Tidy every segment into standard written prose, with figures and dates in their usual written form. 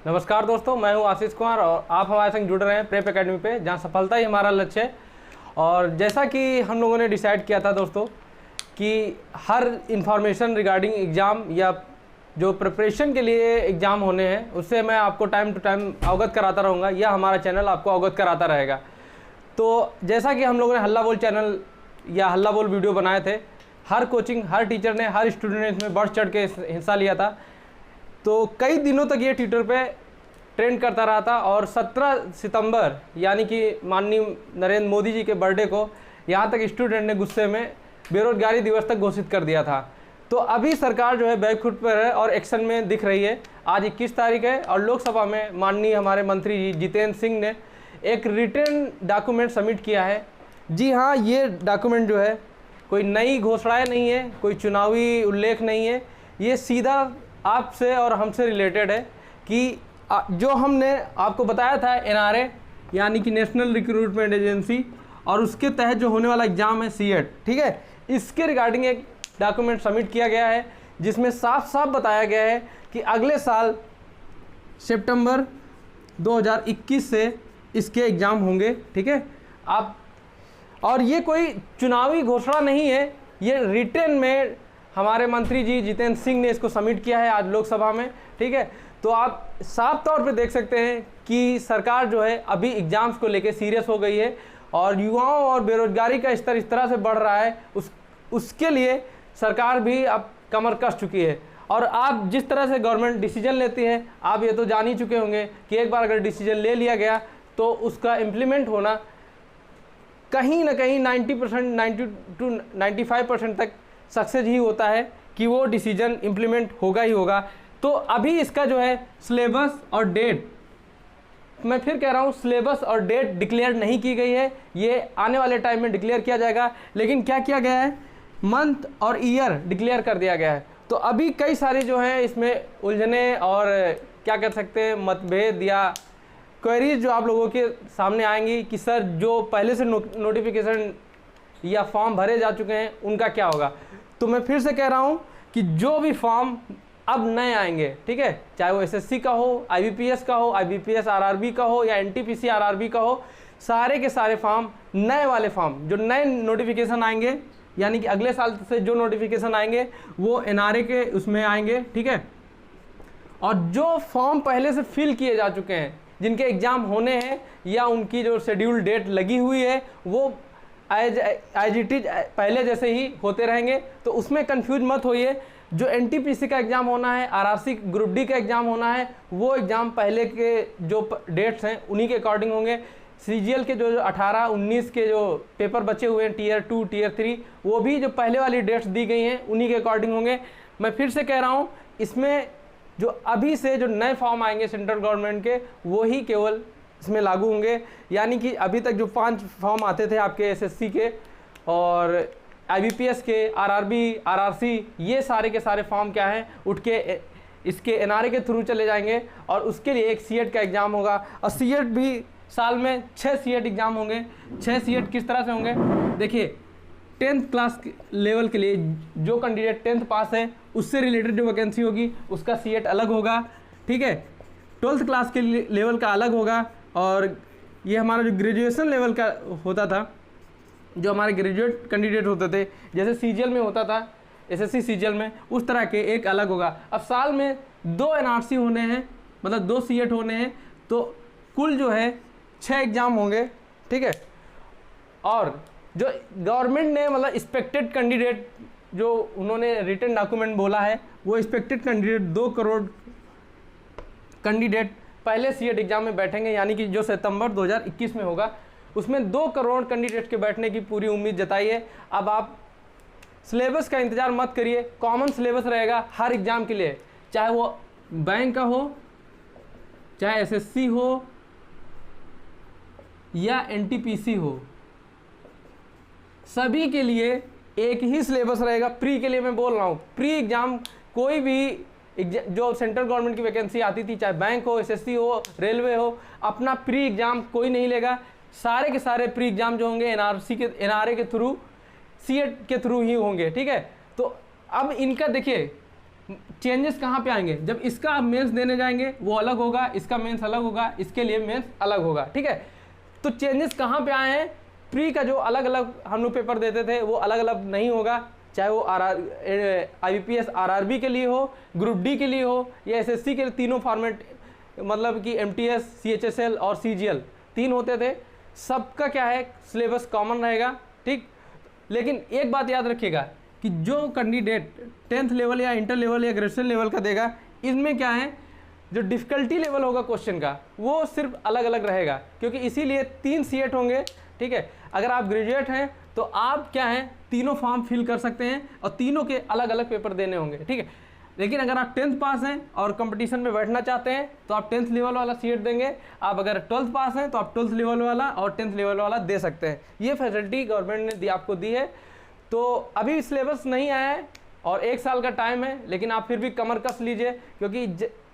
नमस्कार दोस्तों, मैं हूं आशीष कुमार और आप हमारे संग जुड़ रहे हैं प्रेप एकेडमी पे, जहां सफलता ही हमारा लक्ष्य है। और जैसा कि हम लोगों ने डिसाइड किया था दोस्तों कि हर इंफॉर्मेशन रिगार्डिंग एग्ज़ाम या जो प्रिपरेशन के लिए एग्ज़ाम होने हैं उससे मैं आपको टाइम टू टाइम अवगत कराता रहूँगा, या हमारा चैनल आपको अवगत कराता रहेगा। तो जैसा कि हम लोगों ने हल्ला बोल चैनल या हल्ला बोल वीडियो बनाए थे, हर कोचिंग, हर टीचर ने, हर स्टूडेंट ने इसमें बढ़ चढ़ के हिस्सा लिया था। तो कई दिनों तक ये ट्विटर पे ट्रेंड करता रहा था और 17 सितंबर यानी कि माननीय नरेंद्र मोदी जी के बर्थडे को यहाँ तक स्टूडेंट ने गुस्से में बेरोजगारी दिवस तक घोषित कर दिया था। तो अभी सरकार जो है बैकफुट पर है और एक्शन में दिख रही है। आज 21 तारीख है और लोकसभा में माननीय हमारे मंत्री जी जितेंद्र सिंह ने एक रिटर्न डॉक्यूमेंट सबमिट किया है। जी हाँ, ये डॉक्यूमेंट जो है कोई नई घोषणाएँ नहीं है, कोई चुनावी उल्लेख नहीं है, ये सीधा आपसे और हमसे रिलेटेड है कि जो हमने आपको बताया था एनआरए यानी कि नेशनल रिक्रूटमेंट एजेंसी, और उसके तहत जो होने वाला एग्ज़ाम है सीएट, ठीक है, इसके रिगार्डिंग एक डॉक्यूमेंट सबमिट किया गया है जिसमें साफ साफ बताया गया है कि अगले साल सितंबर 2021 से इसके एग्ज़ाम होंगे। ठीक है, आप, और ये कोई चुनावी घोषणा नहीं है, ये रिटर्न में हमारे मंत्री जी जितेंद्र सिंह ने इसको सबमिट किया है आज लोकसभा में। ठीक है, तो आप साफ तौर पे देख सकते हैं कि सरकार जो है अभी एग्ज़ाम्स को लेके सीरियस हो गई है और युवाओं और बेरोजगारी का स्तर इस तरह से बढ़ रहा है, उसके लिए सरकार भी अब कमर कस चुकी है। और आप जिस तरह से गवर्नमेंट डिसीजन लेती है, आप ये तो जान ही चुके होंगे कि एक बार अगर डिसीजन ले लिया गया तो उसका इम्प्लीमेंट होना कहीं ना कहीं 90%, 90 to 95% तक सक्सेस ही होता है कि वो डिसीजन इम्प्लीमेंट होगा ही होगा। तो अभी इसका जो है सिलेबस और डेट, मैं फिर कह रहा हूँ, सिलेबस और डेट डिक्लेयर नहीं की गई है, ये आने वाले टाइम में डिक्लेयर किया जाएगा। लेकिन क्या किया गया है, मंथ और ईयर डिक्लेयर कर दिया गया है। तो अभी कई सारे जो हैं इसमें उलझने और क्या कर सकते हैं मतभेद या क्वेरीज जो आप लोगों के सामने आएंगी कि सर जो पहले से नोटिफिकेशन या फॉर्म भरे जा चुके हैं उनका क्या होगा। तो मैं फिर से कह रहा हूँ कि जो भी फॉर्म अब नए आएंगे, ठीक है, चाहे वो एसएससी का हो, आईबीपीएस का हो, आईबीपीएस आरआरबी का हो या एनटीपीसी आरआरबी का हो, सारे के सारे फॉर्म, नए वाले फॉर्म जो नए नोटिफिकेशन आएंगे यानी कि अगले साल से जो नोटिफिकेशन आएंगे वो एनआरए के उसमें आएंगे। ठीक है, और जो फॉर्म पहले से फिल किए जा चुके हैं, जिनके एग्ज़ाम होने हैं या उनकी जो शेड्यूल डेट लगी हुई है, वो एज इट इज पहले जैसे ही होते रहेंगे। तो उसमें कंफ्यूज मत होइए। जो एनटीपीसी का एग्ज़ाम होना है, आरआरसी ग्रुप डी का एग्ज़ाम होना है, वो एग्ज़ाम पहले के जो डेट्स हैं उन्हीं के अकॉर्डिंग होंगे। सीजीएल के जो 18-19 के जो पेपर बचे हुए हैं टीयर 2, टीयर 3, वो भी जो पहले वाली डेट्स दी गई हैं उन्हीं के अकॉर्डिंग होंगे। मैं फिर से कह रहा हूँ, इसमें जो अभी से जो नए फॉर्म आएंगे सेंट्रल गवर्नमेंट के, वो ही केवल इसमें लागू होंगे। यानी कि अभी तक जो 5 फॉर्म आते थे आपके एसएससी के और आईबीपीएस के, आरआरबी, आरआरसी, ये सारे के सारे फॉर्म क्या हैं, उठ के इसके एनआरए के थ्रू चले जाएंगे और उसके लिए एक सीएट का एग्ज़ाम होगा। और सीएट भी साल में 6 सीएट एग्ज़ाम होंगे। 6 सीएट किस तरह से होंगे, देखिए, 10th क्लास लेवल के लिए जो कैंडिडेट 10th पास है उससे रिलेटेड जो वैकेंसी होगी उसका सीएट अलग होगा। ठीक है, 12th क्लास के लेवल का अलग होगा। और ये हमारा जो ग्रेजुएशन लेवल का होता था, जो हमारे ग्रेजुएट कैंडिडेट होते थे, जैसे सीजीएल में होता था, एसएससी सीजीएल में, उस तरह के एक अलग होगा। अब साल में 2 एनआरसी होने हैं, मतलब 2 सीएट होने हैं, तो कुल जो है 6 एग्ज़ाम होंगे। ठीक है, और जो गवर्नमेंट ने मतलब एक्सपेक्टेड कैंडिडेट जो उन्होंने रिटन डॉक्यूमेंट बोला है, वो एक्सपेक्टेड कैंडिडेट 2 करोड़ कैंडिडेट पहले सीएट एग्ज़ाम में बैठेंगे, यानी कि जो सितंबर 2021 में होगा, उसमें 2 करोड़ कैंडिडेट के बैठने की पूरी उम्मीद जताई है। अब आप सिलेबस का इंतज़ार मत करिए, कॉमन सिलेबस रहेगा हर एग्ज़ाम के लिए, चाहे वो बैंक का हो, चाहे एसएससी हो या एनटीपीसी हो, सभी के लिए एक ही सिलेबस रहेगा। प्री के लिए मैं बोल रहा हूँ, प्री एग्ज़ाम कोई भी जो सेंट्रल गवर्नमेंट की वैकेंसी आती थी, चाहे बैंक हो, एसएससी हो, रेलवे हो, अपना प्री एग्ज़ाम कोई नहीं लेगा। सारे के सारे प्री एग्ज़ाम जो होंगे एनआरए के थ्रू, सीएट के थ्रू ही होंगे। ठीक है, तो अब इनका देखिए, चेंजेस कहाँ पे आएंगे, जब इसका आप मेंस देने जाएंगे वो अलग होगा, इसका मेंस अलग होगा, इसके लिए मेंस अलग होगा, ठीक है। तो चेंजेस कहाँ पे आए हैं, प्री का जो अलग अलग हम लोग पेपर देते थे वो अलग अलग नहीं होगा, चाहे वो IBPS RRB के लिए हो, ग्रुप डी के लिए हो या SSC के लिए, तीनों फॉर्मेट मतलब कि MTS, CHSL और CGL 3 होते थे, सबका क्या है सिलेबस कॉमन रहेगा, ठीक। लेकिन एक बात याद रखिएगा कि जो कैंडिडेट 10th लेवल या इंटर लेवल या ग्रेजुएशन लेवल का देगा, इसमें क्या है जो डिफ़िकल्टी लेवल होगा क्वेश्चन का वो सिर्फ अलग अलग रहेगा, क्योंकि इसीलिए 3 सेट होंगे, ठीक है। अगर आप ग्रेजुएट हैं तो आप क्या है तीनों फॉर्म फिल कर सकते हैं और तीनों के अलग अलग पेपर देने होंगे, ठीक है। लेकिन अगर आप 10th पास हैं और कंपटीशन में बैठना चाहते हैं तो आप 10th लेवल वाला सीट देंगे, आप अगर 12th पास हैं तो आप 12th लेवल वाला और 10th लेवल वाला दे सकते हैं। ये फैसिलिटी गवर्नमेंट ने आपको दी है। तो अभी सिलेबस नहीं आया है और 1 साल का टाइम है, लेकिन आप फिर भी कमर कस लीजिए, क्योंकि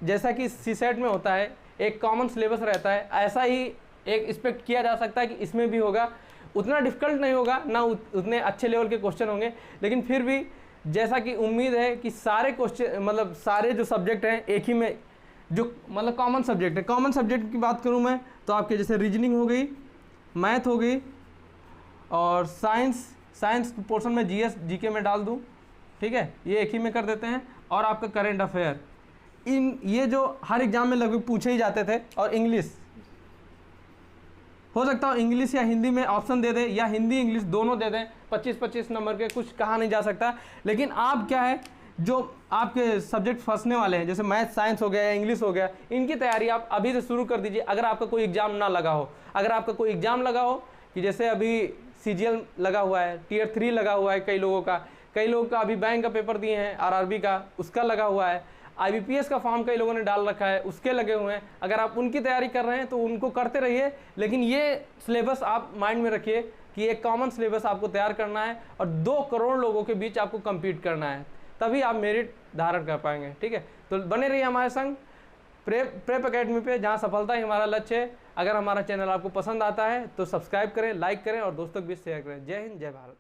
जैसा कि CSET में होता है एक कॉमन सिलेबस रहता है, ऐसा ही एक एक्सपेक्ट किया जा सकता है कि इसमें भी होगा। उतना डिफ़िकल्ट नहीं होगा, ना उतने अच्छे लेवल के क्वेश्चन होंगे, लेकिन फिर भी जैसा कि उम्मीद है कि सारे क्वेश्चन मतलब सारे जो सब्जेक्ट हैं एक ही में जो मतलब कॉमन सब्जेक्ट है। कॉमन सब्जेक्ट की बात करूं मैं तो आपके जैसे रीजनिंग हो गई, मैथ हो गई और साइंस पोर्शन में GS GK में डाल दूं, ठीक है, ये एक ही में कर देते हैं। और आपका करंट अफेयर, ये जो हर एग्जाम में लगभग पूछे ही जाते थे। और इंग्लिश हो सकता है इंग्लिश या हिंदी में ऑप्शन दे दें या हिंदी इंग्लिश दोनों दे दें, 25-25 नंबर के, कुछ कहा नहीं जा सकता। लेकिन आप क्या है जो आपके सब्जेक्ट फंसने वाले हैं, जैसे मैथ साइंस हो गया या इंग्लिश हो गया, इनकी तैयारी आप अभी से शुरू कर दीजिए। अगर आपका कोई एग्जाम ना लगा हो, अगर आपका कोई एग्जाम लगा हो कि जैसे अभी CGL लगा हुआ है, Tier 3 लगा हुआ है कई लोगों का अभी बैंक का पेपर दिए हैं, RRB का उसका लगा हुआ है, IBPS का फॉर्म कई लोगों ने डाल रखा है उसके लगे हुए हैं। अगर आप उनकी तैयारी कर रहे हैं तो उनको करते रहिए, लेकिन ये सिलेबस आप माइंड में रखिए कि एक कॉमन सिलेबस आपको तैयार करना है और 2 करोड़ लोगों के बीच आपको कम्पीट करना है, तभी आप मेरिट धारण कर पाएंगे, ठीक है। तो बने रहिए हमारे संग प्रेप अकेडमी पे, जहाँ सफलता ही हमारा लक्ष्य है। अगर हमारा चैनल आपको पसंद आता है तो सब्सक्राइब करें, लाइक करें और दोस्तों के बीच शेयर करें। जय हिंद, जय भारत।